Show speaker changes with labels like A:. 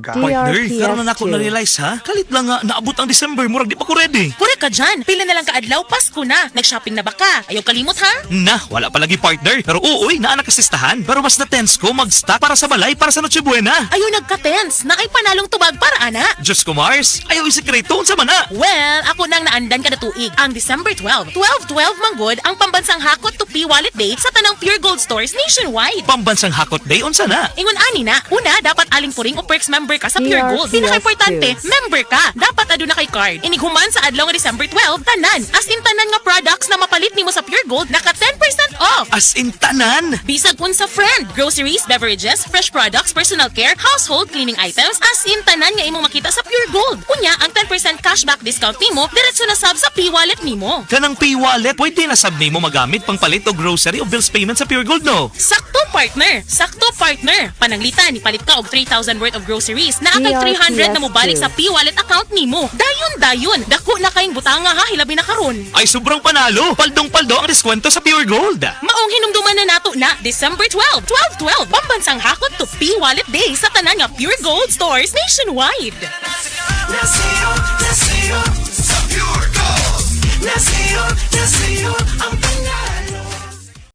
A: Partner, pero na ako na-realize ha, kalit lang nga naabot ang December, murag di pa ko ready.
B: Correct ka dyan. Pila na lang kaadlaw, Pasko na. Nag-shopping na ba ka? Ayaw kalimot ha?
A: Na, wala pa lagi partner. Pero uuy, naanak kasistahan. Pero mas na-tense ko mag-stock para sa balay, para sa Noche Buena.
B: Ayaw nagka-tense. Na ay panalong tubag para ana.
A: Diyos ko Mars, ayaw isikreto sa mana.
B: Well, ako nang naandan kada tuig. Ang December 12. 12-12 manggod ang pambansang Hakot to P-Wallet Day sa tanang Pure Gold stores nationwide.
A: Pambansang Hakot Day, unsa na?
B: Ingon ani na, una, dapat aling puring o perks member ka sa Pure Gold. Pinaka-importante, member ka. Dapat aduna kay card. Inighuman sa adlaw nga December 12, tanan. As in tanan nga products na mapalit nimo sa Pure Gold, naka 10% off.
A: As in tanan.
B: Bisag pun sa friend, groceries, beverages, fresh products, personal care, household cleaning items, as in tanan nga imong makita sa Pure Gold. Kunya, ang 10% cashback discount nimo, diretso na sab sa P-Wallet nimo.
A: Kanang P-Wallet, pwede na sab nimo magamit pang palit o grocery o bills payment sa Pure Gold, no?
B: Sakto partner! Sakto partner! Pananglitan, ipalit ka og 3,000 worth of groceries na atay 300 na mobalik sa P-Wallet account nimo. Dayon! Dako na kayong butanga ha, hilabi na karon.
A: Ay sobrang panalo. Paldong-paldo ang diskwento sa Pure Gold.
B: Maong hinumduman na nato na December 12, 12-12, pambansang Hakot to P-Wallet Day sa tanan nga Pure Gold stores nationwide.